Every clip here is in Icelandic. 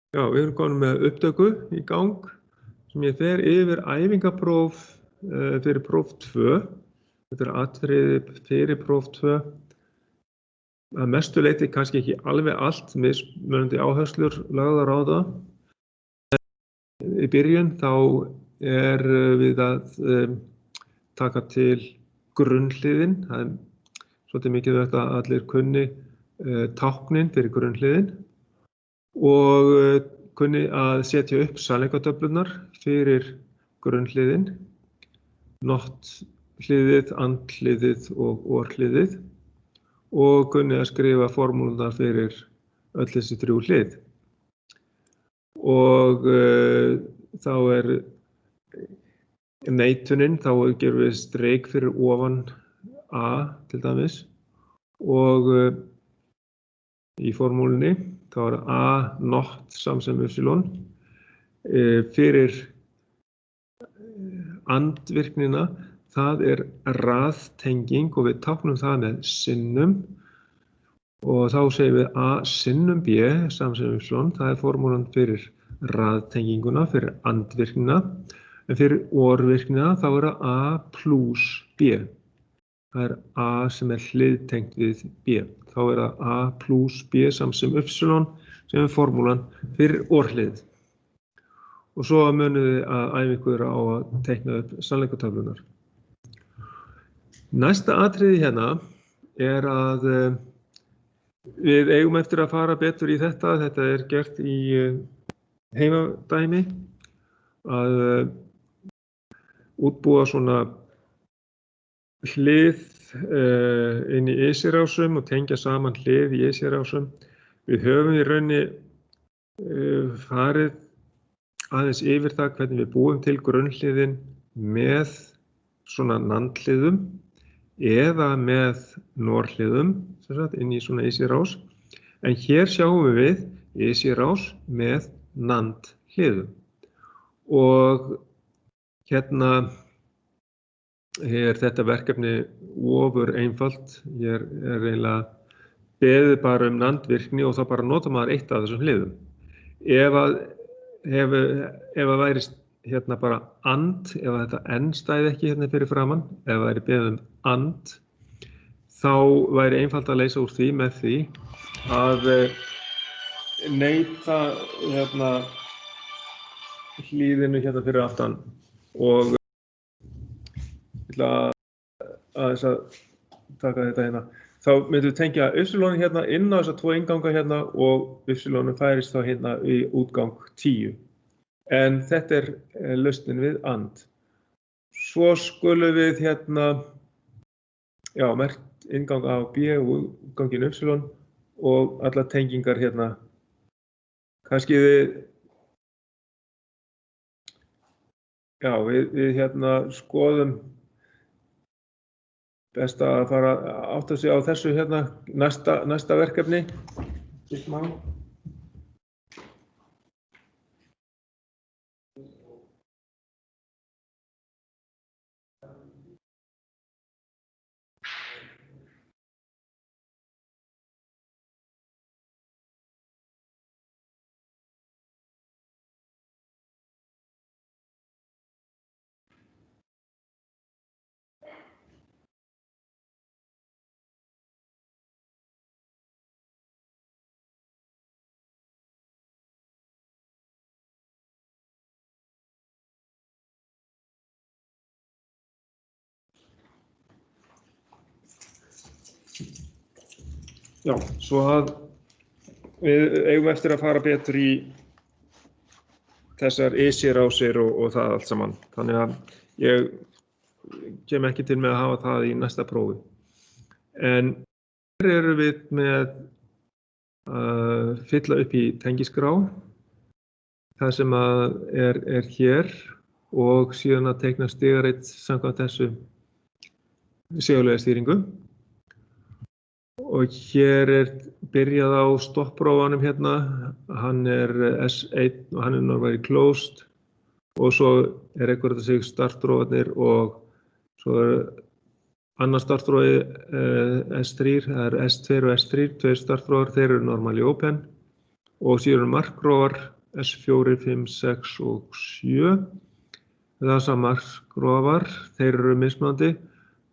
Já, við erum komin með upptöku í gang sem ég fer yfir æfingapróf fyrir próf 2. Þetta er atriði fyrir próf 2. Að mestu leyti kannski ekki alveg allt, mismunandi áherslur lagðar á það. Í byrjun þá er við að taka til grunnhliðin. Það er svolítið mikilvægt að allir kunni táknin fyrir grunnhliðin og kunni að setja upp sannleikatöflurnar fyrir grunnhliðin, notthliðið, andhliðið og orhliðið og kunni að skrifa formúlurnar fyrir öll þessi 3 hlið. Og þá er neitunin, þá gerum við streik fyrir ofan A til dæmis og í formúlunni þá er A not samsem y. Fyrir andvirknina, það er raðtenging og við táknum það með sinnum og þá segjum við A sinnum B samsem y, það er formúlan fyrir raðtenginguna, fyrir andvirknina, en fyrir orvirknina þá er það A plus B. Það er A sem er hliðtengt við B. Þá er það A plus B samsem y sem er formúlan fyrir orhlið. Og svo munið þið að æfa ykkur á að teikna upp sannleikatöflunar. Næsta atriði hérna er að við eigum eftir að fara betur í þetta. Þetta er gert í heimadæmi að útbúa svona hlið inn í ysirásum og tengja saman hlið í ysirásum. Við höfum í rauninni farið aðeins yfir það hvernig við búum til grunnhliðin með svona nandhliðum eða með norhliðum inn í svona ysirás. En hér sjáum við ysirás með nandhliðum. Og hérna er þetta verkefni ofur einfalt. Ég er eiginlega beðið bara nandvirkni og þá bara notar maður eitt af þessum hliðum. Ef að væri hérna bara and, ef þetta n stæði ekki hérna fyrir framann, ef væri beðið and, þá væri einfalt að leysa úr því með því að neita hérna hlíðinu hérna fyrir aftan og ég ætla aðeins að taka þetta hérna. Þá myndum við tengja y hérna inn á þessa 2 innganga hérna og y færist þá hérna í útgang 10. En þetta er lausnin við and. Svo skulum við hérna, merkt inngang A og B og útgangin y og alla tengingar hérna. Kannski við hérna skoðum best að fara að átta sig á þessu hérna næsta verkefni. Já, svo að við eigum eftir að fara betur í þessar ysirásir og það allt saman. Þannig að ég kem ekki til með að hafa það í næsta prófi. En hér erum við með að fylla upp í tengiskrá. Það sem er hér og síðan að teikna stigarit samkvæmt þessu segulega stýringu. Og hér er byrjað á stoppprófanum hérna, hann er S1 og hann er normally closed og svo er einhverjum sig startrófarnir og svo er annar startrófi S3, það er S2 og S3, 2 startrófar, þeir eru normally open og síðan markrófar S4, 5, 6 og 7. Þessar markrofar, þeir eru mismunandi.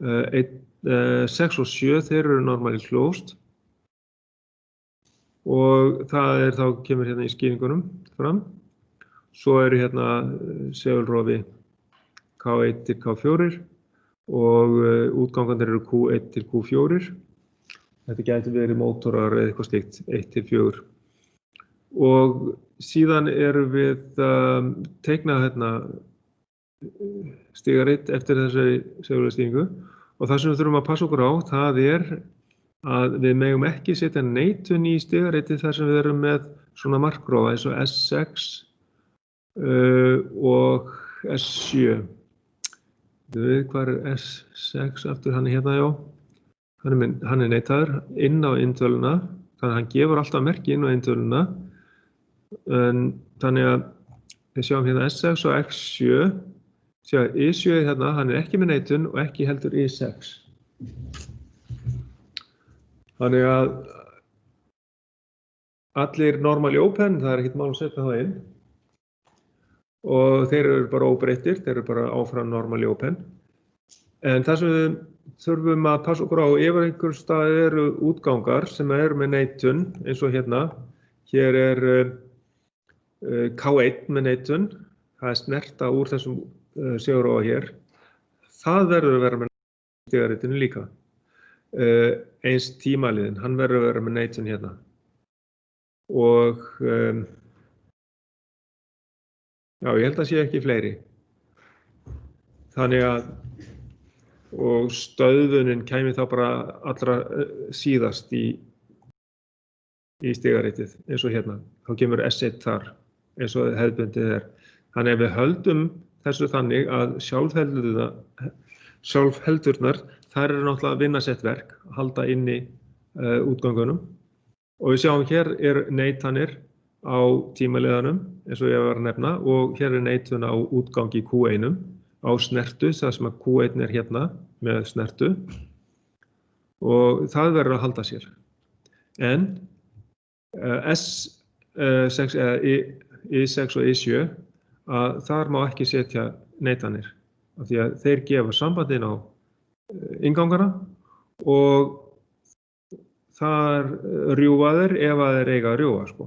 6 og 7, þeir eru normally closed. Og það þá kemur hérna í skýringunum fram. Svo eru hérna segulrofi K1 til K4 og útgangarnir eru Q1 til Q4. Þetta gæti verið mótorar eða eitthvað slíkt, 1 til 4. Og síðan erum við teiknað hérna stigaritt eftir þessari segulstýringu og það sem við þurfum að passa okkur á, það að við megum ekki setja neitun í stigaritti þar sem við erum með svona markrofa eins og S6 og S7. Við hvað S6 aftur, hann hérna, já. Hann neitaður inn á eintöluna, þannig að hann gefur alltaf merki inn á eintöluna. Þannig að við sjáum hérna S6 og X7. Sjáum I7 hérna, hann ekki með neitun og ekki heldur I6. Þannig að allir normally open, það ekkert mál að setja það inn. Og þeir eru bara óbreyttir, þeir eru bara áfram normally open. En það sem við þurfum að passa okkur á, ef einhvers staðar eru útgangar sem eru með neitun, eins og hérna. Hér K1 með neitun, það snerta úr þessum segulrofa hér. Það verður að vera með stigaritinu líka. Eins tímaliðin, hann verður að vera með neitun hérna. Og já, ég held að sé ekki fleiri. Þannig að og stöðvunin kæmi þá bara allra síðast í stigaritið, eins og hérna. Þá kemur S1 þar, eins og hefðbundið Þannig að við höldum þessu þannig að sjálfheldurnar, þær eru náttúrulega að vinna sitt verk, halda inni útgangunum. Og við sjáum hér neitanir á tímaliðanum, eins og ég var að nefna, og hér neitun á útgangi Q1 á snertu, það sem að Q1 hérna með snertu. Og það verður að halda sér. En S6 eða I6 og I7, að þar má ekki setja neitanir. Af því að þeir gefa sambandinn á inngangana og þar rjúfa þeir ef að þeir eiga að rjúfa, sko.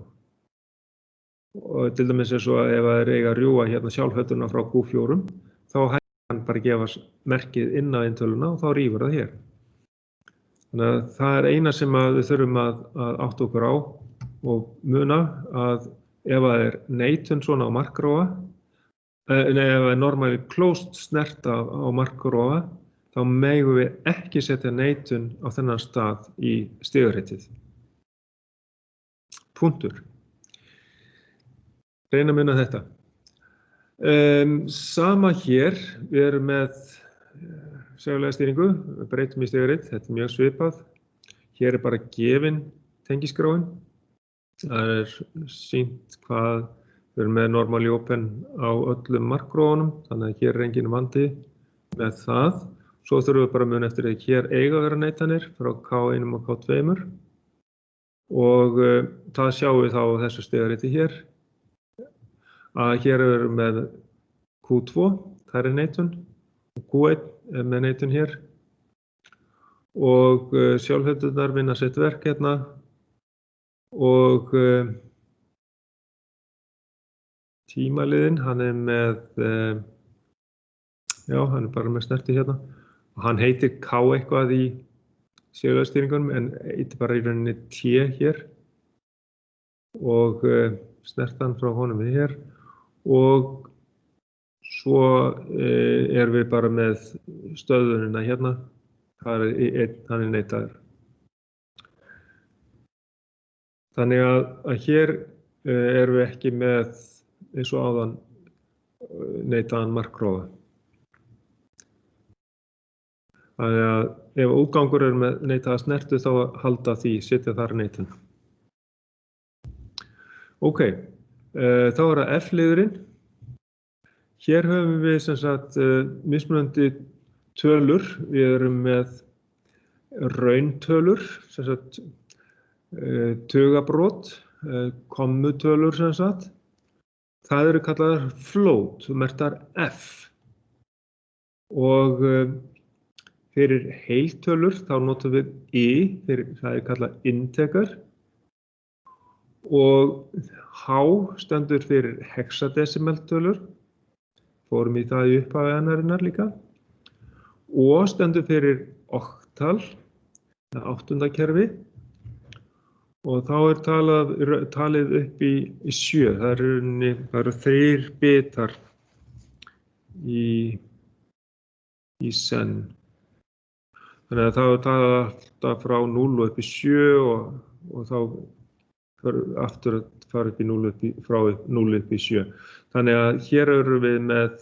Og til dæmis svo að ef að þeir eiga að rjúfa hérna sjálfhölduna frá Q4, þá hægt hann bara gefa merkið inn á eintöluna og þá rýfur það hér. Þannig að það eina sem við þurfum að átta okkur á og muna að ef það neitun svona á markrofa, ef það normally closed snerta á markrofa, þá megum við ekki setja neitun á þennan stað í stigaritið. Punktur. Reyna að muna þetta. Sama hér, við erum með segulega stýringu, við breytum í stigarit, þetta mjög svipað. Hér bara gefin tengiskráin. Það sýnt hvað við erum með normally open á öllum markrofunum, þannig að hér enginn vandi með það. Svo þurfum við bara að muna eftir að hér eiga að vera neitanir frá K1 og K2. Og það sjáum við þá á þessu stigariti hér. Að hér erum með Q2, það neitun, og Q1 með neitun hér. Og sjálfheldurnar vinna sitt verk hérna. Og tímaliðin, hann með, já, hann bara með snerti hérna. Og hann heitir K eitthvað í segulstýringunum, en heitir bara í rauninni T hér. Og snertan frá honum við hér. Og svo erum við bara með stöðunina hérna. Hann neitaður. Þannig að hér erum við ekki með, eins og áðan, neitaðan markrofa. Þannig að ef útgangur með neitaða snertu þá halda því, setja þar neitun. Ok, þá það F-liðurinn. Hér höfum við sem sagt mismunandi tölur. Við erum með rauntölur, sem sagt tugabrót, kommutölur sem sagt, það eru kallaðar float, merktar F. Og fyrir heiltölur þá notum við I, það er kallað integer. Og H stendur fyrir hexadesimaltölur, fórum í það í upphafi ennarinnar líka. O stendur fyrir oktal, áttundakerfi. Og þá er talið upp í 7. Það eru 3 bitar í senn. Þannig að það er talað alltaf frá 0 upp í 7 og þá aftur að fara upp í 0 frá 0 upp í 7. Þannig að hér eru við með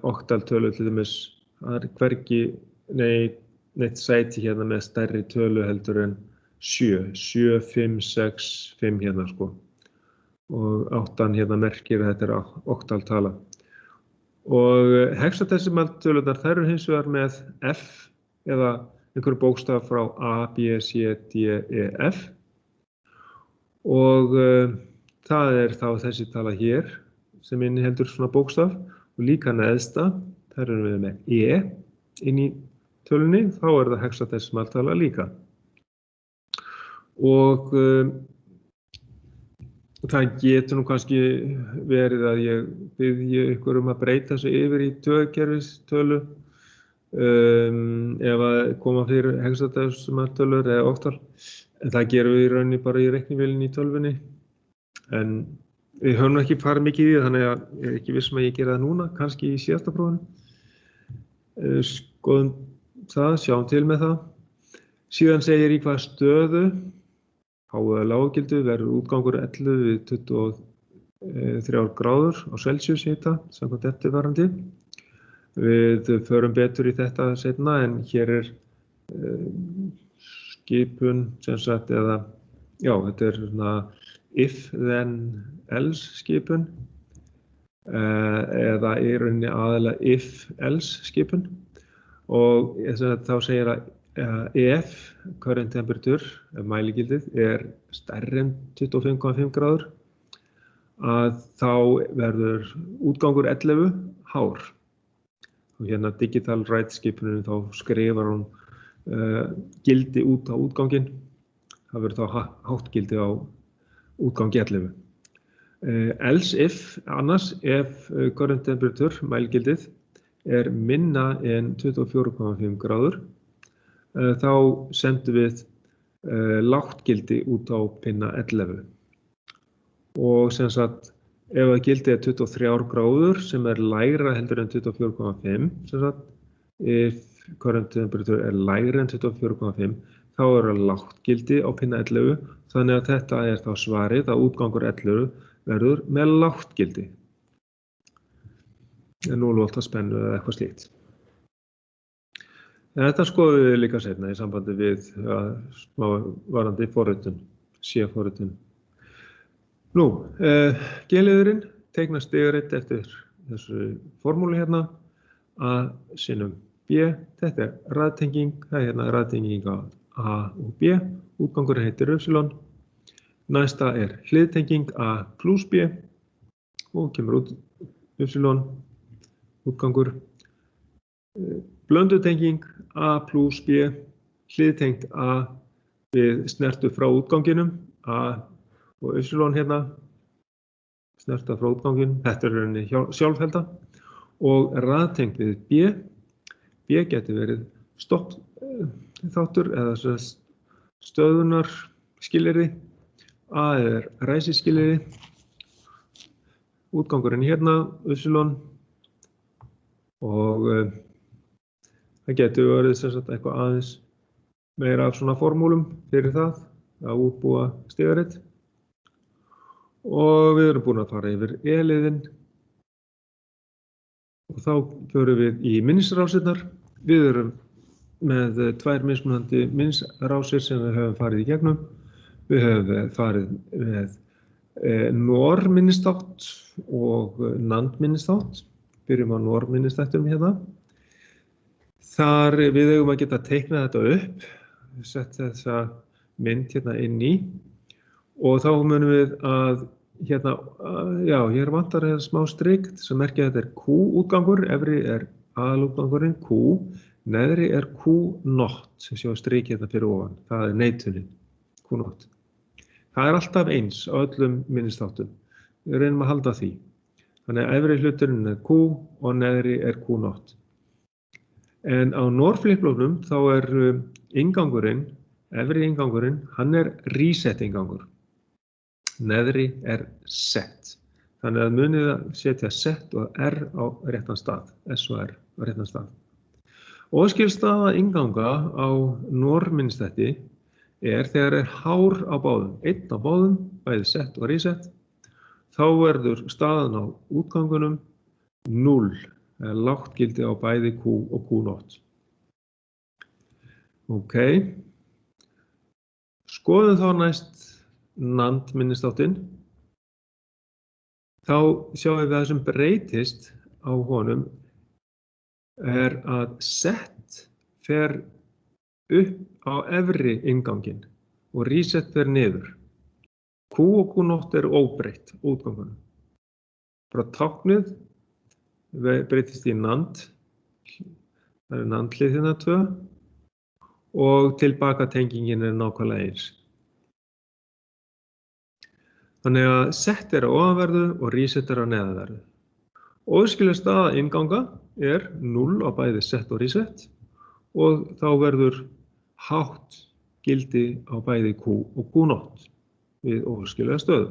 oktaltölu til dæmis. Það er hvergi neitt sæti hérna með stærri tölu heldur en 7, 5, 6, 5 hérna sko. Og 8 hérna merkir að þetta er oktaltala. Og hexadesimaltölunar þær eru hins vegar með F eða einhverju bókstaf frá A, B, C, D, E, F. Og það er þá þessi tala hér sem inniheldur svona bókstaf og líka neðsta, þar erum við með E inn í tölunni, þá er það hexadesimaltala líka. Og það getur nú kannski verið að ég biðji ykkur að breyta þessu yfir í tugkerfistölu ef að koma fyrir hexadesimaltölur eða oktal. En það gerum við í rauninni bara í reiknivélinni í tölvunni. En við höfum ekki farið mikið í það, þannig að ég er ekki viss að ég gera það núna, kannski í síðasta prófinu. Skoðum það, sjáum til með það. Síðan segir í hvaða stöðu, háu eða lággildu, verður útgangur 11 við 23 gráður á Celsius hita, samkvæmt eftirfarandi. Við förum betur í þetta seinna, en hér er skipun, sem sagt, eða, já, þetta er svona if then else skipun, eða í rauninni aðalega if else skipun. Og þá segir að ef current temperature, mæligildið, er stærri en 25,5 gráður, að þá verður útgangur 11 hár. Og hérna digital right skipunin þá skrifar hún gildi út á útganginn. Það verður þá hátt gildi á útgangi 11. Else if, annars, ef current temperature, mælgildið, er minna en 24,5 gráður, þá sendum við lágt gildi út á pinna 11. Og sem sagt, ef að gildi er 23 gráður, sem er lægra heldur en 24,5, sem sagt, if current temperature er lægra en 24,5, þá er það lágt gildi á pinna 11, þannig að þetta er þá svarið að útgangur 11 verður með lágt gildi. 0 volta spennu eða eitthvað slíkt. Þetta skoðum við líka seinna í sambandi við varandi forritun, C-forritun. Nú, G-liðurinn teiknar stigaritt eftir þessu formúlu hérna, A sinnum B, þetta er raðtenging, það er hérna raðtenging á A og B, útgangur heitir Y, næsta er hliðtenging A plus B og kemur út Y, útgangur, blöndutenging A plus B, hliðtengt A við snertu frá útganginum, A og Y hérna, snerta frá útganginum, þetta er rauninni sjálfhelda, og raðtengt við B, B getur verið stopp þáttur eða stöðunar skilyrði, A er ræsiskilyrði, útgangurinn hérna, Y, og það getur verið sem sagt eitthvað aðeins meira af svona formúlum fyrir það að útbúa stigaritt. Og við erum búin að fara yfir E-liðinn og þá förum við í minnisrásirnar. Við erum með 2 mismunandi minnisrásir sem við höfum farið í gegnum. Við höfum farið með NOR-minnisþátt og NAND-minnisþátt. Byrjum á NOR-minnisþættum hérna. Þar við eigum að geta teiknað þetta upp, sett þessa mynd hérna inn í og þá munum við að hérna, já, hér vantar smá strik sem merkja að þetta Q-útgangur, efri aðalútgangurinn Q, neðri Q0, sem sjá strik hérna fyrir ofan, það neitunin, Q0. Það alltaf eins á öllum minnisþáttum, við reynum að halda því. Þannig að efri hluturinn Q og neðri Q0. En á NOR-flipflopnum þá inngangurinn, efri inngangurinn, hann reset ingangur. Neðri set. Þannig að munið að setja set og R á réttan stað, S og R á réttan stað. Óskilstaða innganga á NOR-minnisþætti þegar hár á báðum, einn á báðum, bæði set og reset, þá verður staðan á útgangunum 0, lágt gildi á bæði Q og Q0. Ok, skoðum þá næst NAND minnisþáttinn. Þá sjáum við að það sem breytist á honum að set fer upp á efri innganginn og reset fer niður. Q og Q0 óbreytt, útgangunum. Bara táknið breytist í NAND, það NAND-hlið hérna 2 og tilbakatengingin nákvæmlega eins. Þannig að set á ofanverðu og reset á neðanverðu. Óskilstaða innganga 0 á bæði set og reset og þá verður hátt gildi á bæði Q og Q0 við óskiljaða stöðu.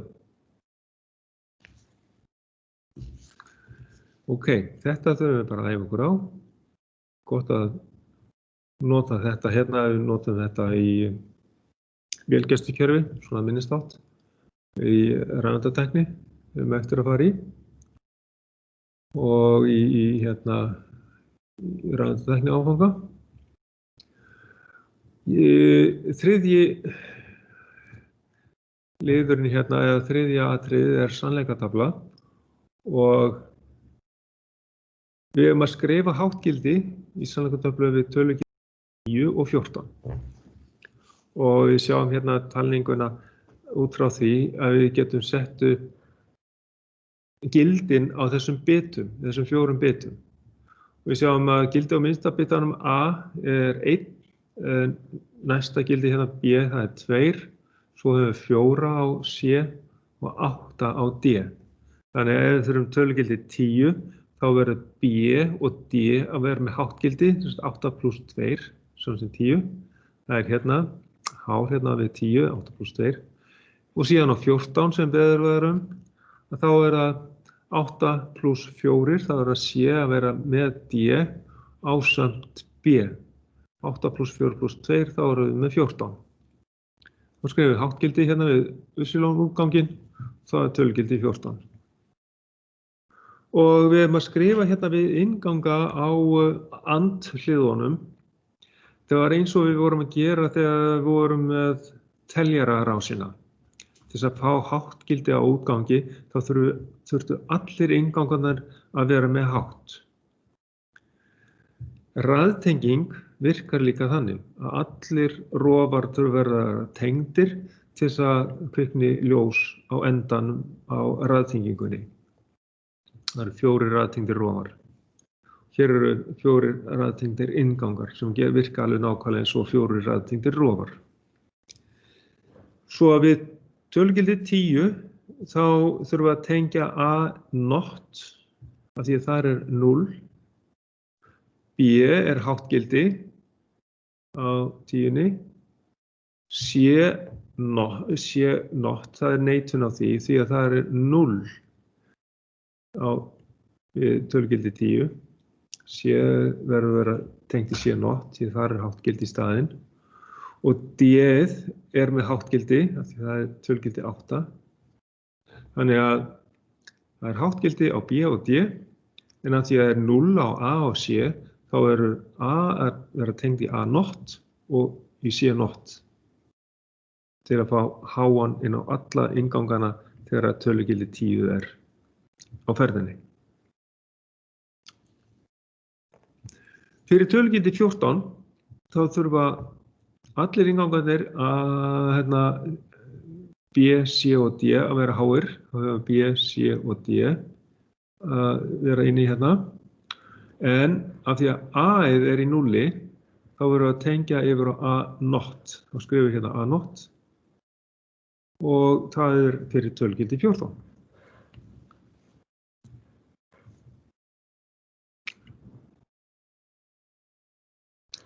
Ok, þetta þurfum við bara að æfa okkur á. Gott að nota þetta hérna, við notum þetta í vélgæslukerfi, svona minnisþátt, í rafeindatækni, við höfum eftir að fara í. Og í rafeindatækni áfanga. Þriðji liðurinn hérna, eða þriðja atriðið sannleikatafla og við höfum að skrifa háttgildi í sannleikatöflu við tölugildi 10 og 14. Og við sjáum hérna talninguna út frá því að við getum sett upp gildin á þessum bitum, þessum 4 bitum. Við sjáum að gildi á minnsta bitanum A 1, næsta gildi hérna B, það 2, svo höfum við 4 á C og 8 á D. Þannig að ef við þurfum tölugildi 10, þá verður B og D að vera með háttgildi, 8 plus 2, sem 10. Það hérna, hár hérna við 10, 8 plus 2. Og síðan á 14 sem beður veðrum, þá það 8 plus 4, þá það C að vera með D ásamt B. 8 plus 4 plus 2, þá erum við með 14. Þá skrifum við háttgildi hérna við upsilon-útganginn, þá tölugildi 14. Og við höfum að skrifa hérna við innganga á AND-hliðunum. Það var eins og við vorum að gera þegar við vorum með teljararásina. Til þess að fá háttgildi á útgangi, þá þurftu allir inngangarnir að vera með hátt. Raðtenging virkar líka þannig að allir rofar þurfa að vera tengdir til þess að kvikni ljós á endanum á raðtengingunni. Það 4 raðtengdir rofar. Hér eru 4 raðtengdir inngangar sem virka alveg nákvæmlega eins og 4 raðtengdir rofar. Svo að við tölugildi 10 þá þurfum við að tengja A0 af því að það 0. B háttgildi á 10-ni. C0, það neitun á því að það 0 á tölugildi 10. C verður að vera tengt í C0 því það háttgildi í staðinn. Og D með háttgildi, því það tölugildi 8. Þannig að það háttgildi á B og D, en að því að 0 á A og C, þá verður A að vera tengt í A0 og í C0 til að fá háan inn á alla inngangana þegar tölugildi 10 á ferðinni. Fyrir tölugildi 14 þá þurfa allir inngangarnir að B, C og D að vera háir, þá höfum B, C og D að vera inni hérna. En af því að A-ið í 0, þá verðum við að tengja yfir á A0. Þá skrifum við hérna A0 og það fyrir tölugildi 14.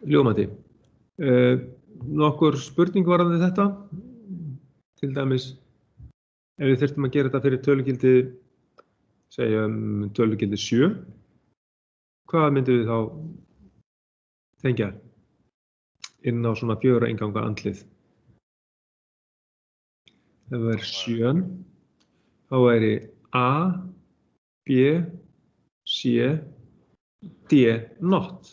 Ljómandi. Nokkur spurning varðandi þetta. Til dæmis, ef við þyrftum að gera þetta fyrir tölugildi, segjum tölugildi 7, hvað myndum við þá tengja inn á svona 4 innganga andlið? Ef það 7, þá væri A, B, C, D, not.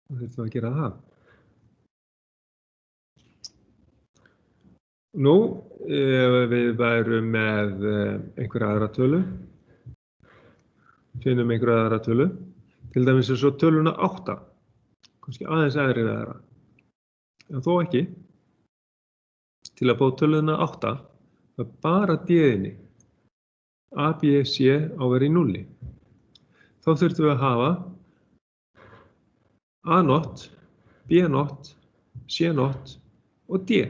Þá þurfum við að gera það. Nú, ef við værum með einhverja aðra tölu, finnum einhverja aðra tölu, til dæmis svo töluna 8, kannski aðeins aðri aðra, en þó ekki. Til að fá töluna 8, það bara D-inni, A, B, C á verið í 0. Þá þurftum við að hafa A0, B0, C0 og D.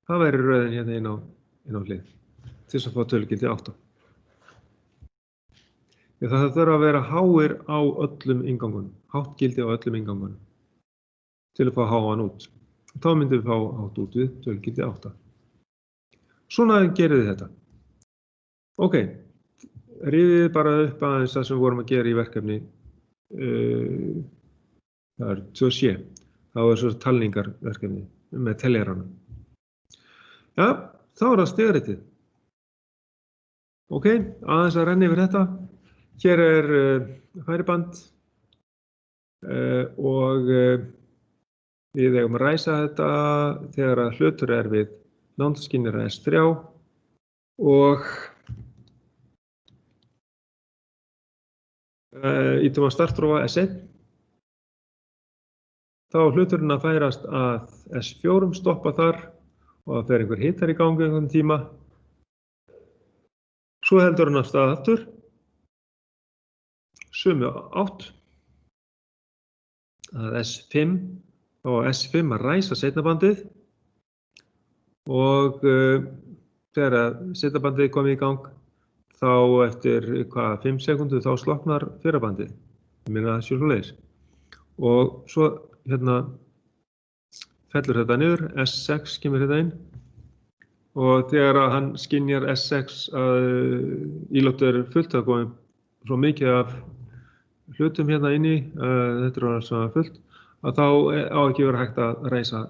Það væri röðin hérna inn á hlið til þess að fá tölugildi 8. Það þarf að vera háir á öllum inngangunum, hátt gildi á öllum inngangunum til að fá háan út. Þá myndum við fá hátt út við tölugildi 8. Svona gerir þið þetta. Ok, rifið bara upp aðeins það sem við vorum að gera í verkefni. Það 2C. Það svo talningarverkefni með teljaranum. Já, þá það stigritið. Ok, aðeins að renna yfir þetta. Hér færiband og við eigum að ræsa þetta þegar að hlutur við nándaskynjara S3 og ítum að startrófa S1. Þá hluturinn að færast að S4, stoppa þar og það fer einhver hitar í gangi einhvern tíma. Svo heldur hann af stað aftur, sömu átt, að S5, þá á S5 að ræsa seinabandið og þegar að seinabandið komið í gang, þá eftir 5 sekúndur þá slokknar fyrrabandið. Ég meina það sé svoleiðis. Og svo hérna fellur þetta niður, S6 kemur hérna inn og þegar að hann skynjar S6 að íláttu fullt, það komið svo mikið af hlutum hérna inni, þetta svona fullt, að þá á ekki vera hægt að reisa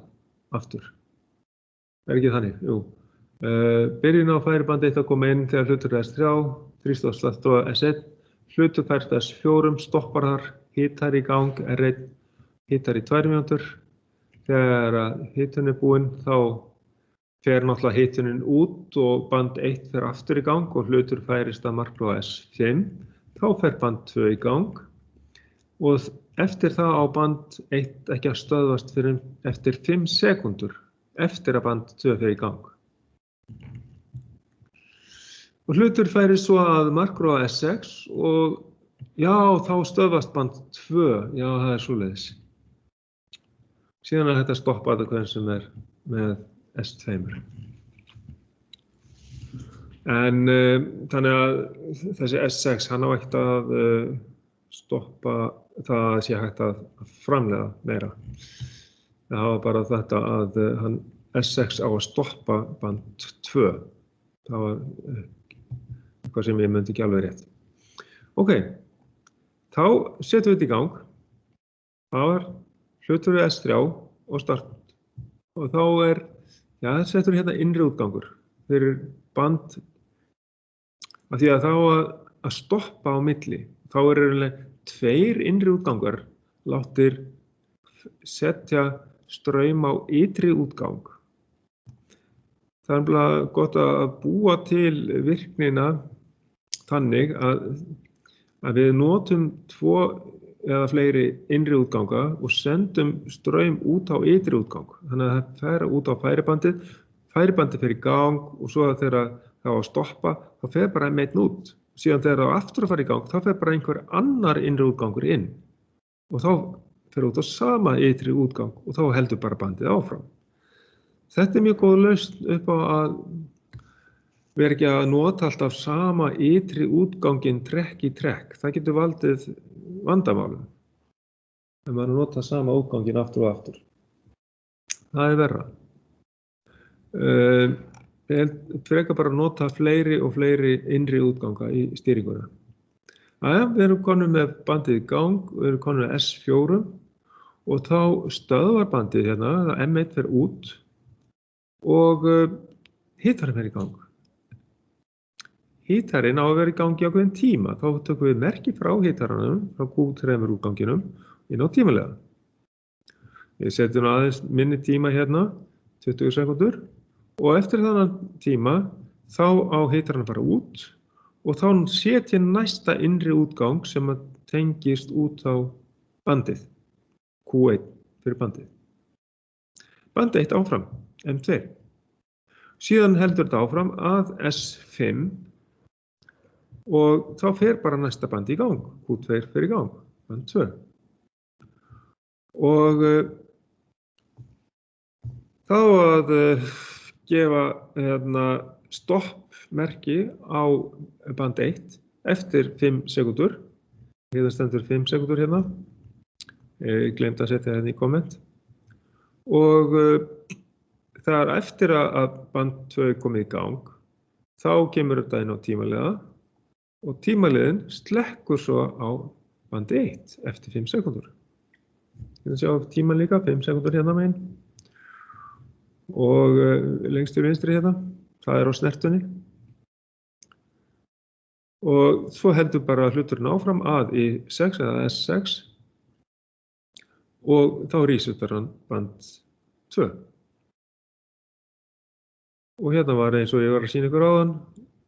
aftur. Ekki þannig? Jú. Byrjun á færibandi 1 að koma inn þegar hlutur S3, þrýst á startrófa S1, hlutur færst S4, stoppar þar, hitar í gang, R1, hitar í 2 mínútur. Þegar hitun búinn, þá fer náttúrulega hitunin út og band 1 fer aftur í gang og hlutur færist að markprófa S5. Þá fer band 2 í gang og eftir það á band 1 ekki að stöðvast fyrir eftir 5 sekúndur eftir að band 2 fer í gang. Og hlutur færist svo að markprófa S6 og já, þá stöðvast band 2, já það svoleiðis. Síðan er þetta stoppað hvern sem með S2. En þannig að þessi S6, hann á ekkert að stoppa það sé hægt að framleiða meira. Það var bara þetta að S6 á að stoppa band 2. Það var eitthvað sem ég myndi ekki alveg rétt. Ok, þá setjum við þetta í gang. Það var hlutur S3 og start og þá það settur hérna innri útgangur fyrir band af því að þá að stoppa á milli. Þá eiginlega 2 innri útgangar láttir setja straum á ytri útgang. Það er bara gott að búa til virknina þannig að við notum 2 eða fleiri innri útganga og sendum straum út á ytri útgang. Þannig að það fer út á færibandið, færibandið fer í gang og svo þegar það á að stoppa, þá fer bara M1 út. Síðan þegar það á aftur að fara í gang, þá fer bara einhver annar innri útgangur inn. Og þá fer út á sama ytri útgang og þá heldur bara bandið áfram. Þetta mjög góð lausn upp á að vera ekki að nota alltaf sama ytri útganginn trekk í trekk. Það getur valdið vandamálum. Ef maður nota sama útganginn aftur og aftur. Það er verra. Frekar bara að nota fleiri og fleiri innri útganga í stýringuna. Við erum konum með bandið í gang, við erum konum með S4 og þá stöðvar bandið hérna, M1 fer út og hítarinn fer í gang. Hítarinn á að vera í gangi á ákveðinn tíma, þá tökum við merki frá hítaranum, frá Q3 útganginum, inn á tímalega. Við setjum aðeins minni tíma hérna, 20 sekúndur, og eftir þannig tíma þá á hítarinn að fara út og þá setja næsta innri útgang sem að tengist út á bandið, Q1 fyrir bandið. Band 1 áfram, M2. Síðan heldur þetta áfram að S5 og þá fer bara næsta band í gang, Q2 fer í gang, band 2. Og þá að gefa stoppmerki á band 1 eftir 5 sekúndur. Hérna stendur 5 sekúndur hérna. Ég gleymdi að setja þetta í komment. Og það er eftir að band 2 komið í gang, þá kemur þetta inn á tímaliða og tímaliðin slekkur svo á band 1 eftir 5 sekúndur. Hérna sjá tíman líka, 5 sekúndur hérna megin. Og lengst til vinstri hérna, það er á snertunni. Og svo heldur bara hluturinn áfram að í 6 eða S6 og þá resetar hann band 2. Og hérna var eins og ég var að sýna ykkur áðan,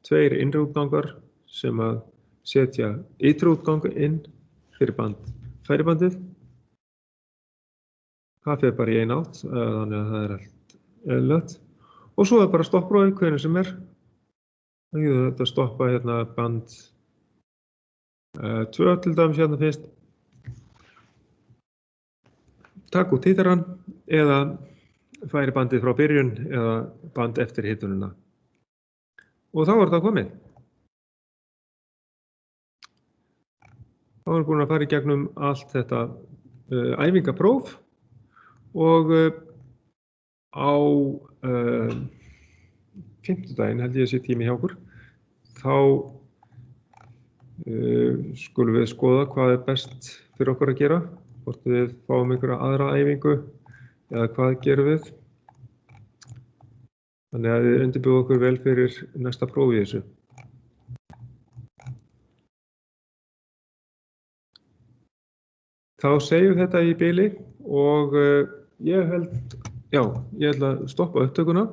2 innri útgangar sem að setja ytri útgangu inn fyrir færibandið. Það fer bara í eina átt, þannig að það er allt eðlilegt. Og svo er bara stopprófið hvernig sem er. Það getur þetta að stoppa hérna band 2 til dæmis hérna fyrst. Takk út hítarann eða færi bandið frá byrjun eða band eftir hitununa. Og þá er þetta komið. Þá erum við búin að fara í gegnum allt þetta æfingapróf og á fimmtudaginn held ég sé tími hjá okkur, þá skulum við skoða hvað er best fyrir okkur að gera, hvort við fáum einhverja aðra æfingu eða hvað gerum við. Þannig að við undirbúum okkur vel fyrir næsta prófi í þessu. Þá segjum þetta í bili og ég ætla að stoppa upptökuna.